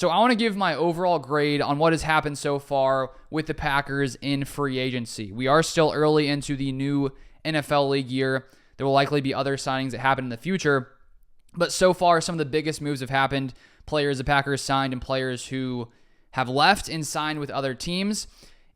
So I want to give my overall grade on what has happened so far with the Packers in free agency. We are still early into the new NFL league year. There will likely be other signings that happen in the future. But so far, some of the biggest moves have happened. Players the Packers signed and players who have left and signed with other teams.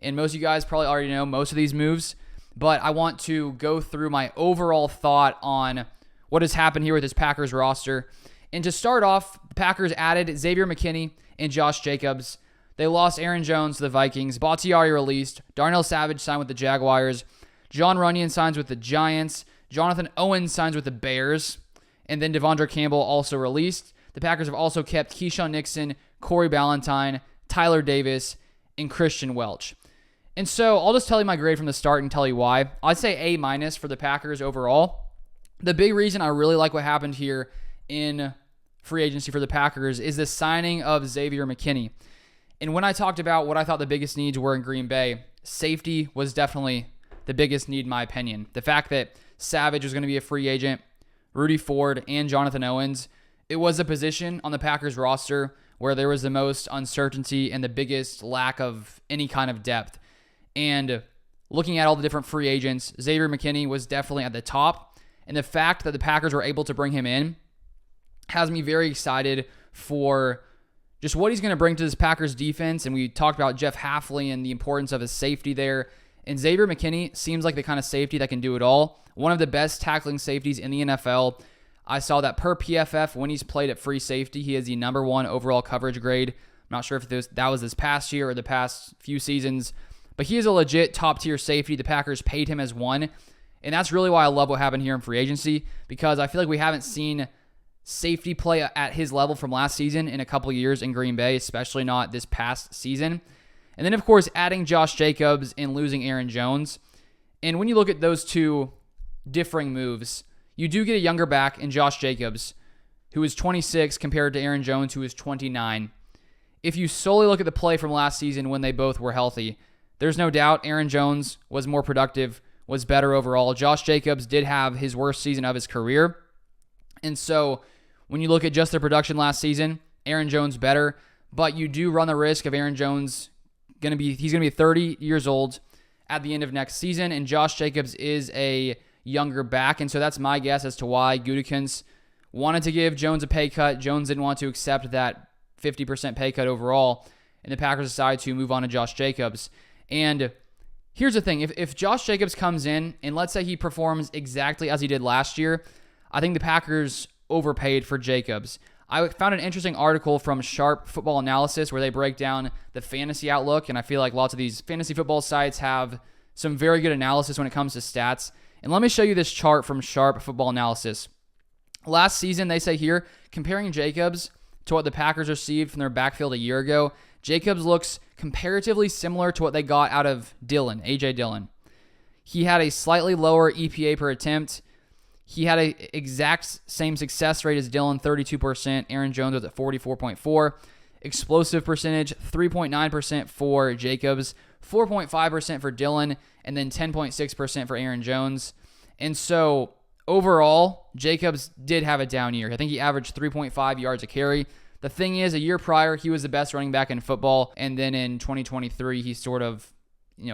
And most of you guys probably already know most of these moves. But I want to go through my overall thought on what has happened here with this Packers roster. And to start off, the Packers added Xavier McKinney and Josh Jacobs. They lost Aaron Jones to the Vikings. Bakhtiari released. Darnell Savage signed with the Jaguars. John Runyon signs with the Giants. Jonathan Owens signs with the Bears. And then Devondre Campbell also released. The Packers have also kept Keyshawn Nixon, Corey Ballantyne, Tyler Davis, and Christian Welch. And so I'll just tell you my grade from the start and tell you why. I'd say A- for the Packers overall. The big reason I really like what happened here in free agency for the Packers is the signing of Xavier McKinney. And when I talked about what I thought the biggest needs were in Green Bay, safety was definitely the biggest need in my opinion. The fact that Savage was going to be a free agent, Rudy Ford, and Jonathan Owens, it was a position on the Packers roster where there was the most uncertainty and the biggest lack of any kind of depth. And looking at all the different free agents, Xavier McKinney was definitely at the top. And the fact that the Packers were able to bring him in has me very excited for just what he's going to bring to this Packers defense. And we talked about Jeff Hafley and the importance of his safety there. And Xavier McKinney seems like the kind of safety that can do it all. One of the best tackling safeties in the NFL. I saw that per PFF, when he's played at free safety, he has the number 1 overall coverage grade. I'm not sure if that was this past year or the past few seasons, but he is a legit top-tier safety. The Packers paid him as one, and that's really why I love what happened here in free agency, because I feel like we haven't seen safety play at his level from last season in a couple of years in Green Bay, especially not this past season. And then, of course, adding Josh Jacobs and losing Aaron Jones. And when you look at those two differing moves, you do get a younger back in Josh Jacobs, who is 26 compared to Aaron Jones, who is 29. If you solely look at the play from last season when they both were healthy, there's no doubt Aaron Jones was more productive, was better overall. Josh Jacobs did have his worst season of his career. And so when you look at just their production last season, Aaron Jones better, but you do run the risk of Aaron Jones he's going to be 30 years old at the end of next season, and Josh Jacobs is a younger back, and so that's my guess as to why Gutekunst wanted to give Jones a pay cut. Jones didn't want to accept that 50% pay cut overall, and the Packers decided to move on to Josh Jacobs. And here's the thing. If Josh Jacobs comes in, and let's say he performs exactly as he did last year, I think the Packers overpaid for Jacobs. I found an interesting article from Sharp Football Analysis where they break down the fantasy outlook, and I feel like lots of these fantasy football sites have some very good analysis when it comes to stats. And let me show you this chart from Sharp Football Analysis. Last season, they say here, comparing Jacobs to what the Packers received from their backfield a year ago, Jacobs looks comparatively similar to what they got out of Dillon, A.J. Dillon. He had a slightly lower EPA per attempt. He had an exact same success rate as Dillon, 32%. Aaron Jones was at 44.4%. Explosive percentage, 3.9% for Jacobs, 4.5% for Dillon, and then 10.6% for Aaron Jones. And so overall, Jacobs did have a down year. I think he averaged 3.5 yards a carry. The thing is, a year prior, he was the best running back in football, and then in 2023, he sort of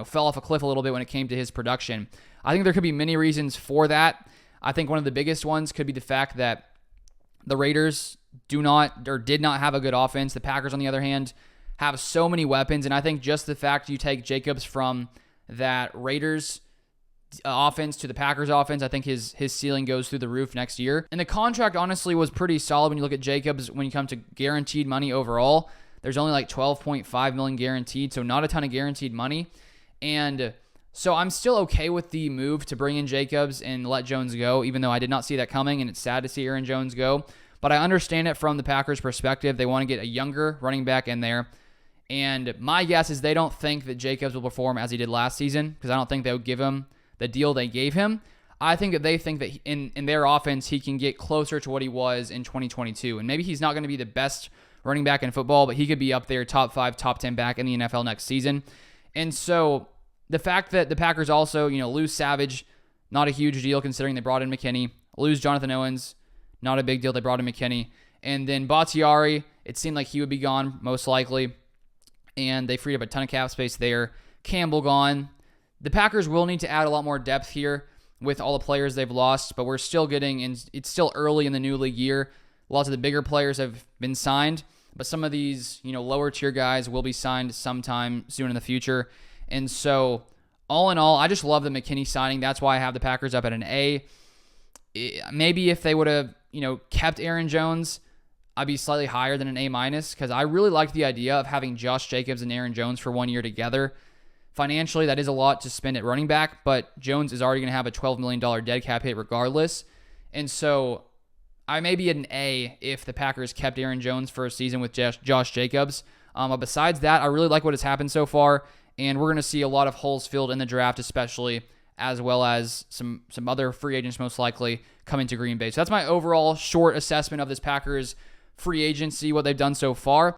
fell off a cliff a little bit when it came to his production. I think there could be many reasons for that. I think one of the biggest ones could be the fact that the Raiders did not have a good offense. The Packers, on the other hand, have so many weapons, and I think just the fact you take Jacobs from that Raiders offense to the Packers offense, I think his ceiling goes through the roof next year. And the contract honestly was pretty solid when you look at Jacobs when you come to guaranteed money overall. There's only like $12.5 million guaranteed, so not a ton of guaranteed money. And so I'm still okay with the move to bring in Jacobs and let Jones go, even though I did not see that coming, and it's sad to see Aaron Jones go. But I understand it from the Packers' perspective. They want to get a younger running back in there. And my guess is they don't think that Jacobs will perform as he did last season, because I don't think they would give him the deal they gave him. I think that they think that in their offense, he can get closer to what he was in 2022. And maybe he's not going to be the best running back in football, but he could be up there, top 5, top 10 back in the NFL next season. And so the fact that the Packers also, lose Savage, not a huge deal considering they brought in McKinney. Lose Jonathan Owens, not a big deal. They brought in McKinney. And then Bakhtiari, it seemed like he would be gone most likely, and they freed up a ton of cap space there. Campbell gone. The Packers will need to add a lot more depth here with all the players they've lost, but we're still it's still early in the new league year. Lots of the bigger players have been signed, but some of these, lower tier guys will be signed sometime soon in the future. And so, all in all, I just love the McKinney signing. That's why I have the Packers up at an A. Maybe if they would have, kept Aaron Jones, I'd be slightly higher than an A- because I really like the idea of having Josh Jacobs and Aaron Jones for 1 year together. Financially, that is a lot to spend at running back, but Jones is already going to have a $12 million dead cap hit regardless. And so I may be at an A if the Packers kept Aaron Jones for a season with Josh Jacobs. But besides that, I really like what has happened so far, and we're going to see a lot of holes filled in the draft especially, as well as some other free agents most likely coming to Green Bay. So that's my overall short assessment of this Packers free agency, what they've done so far.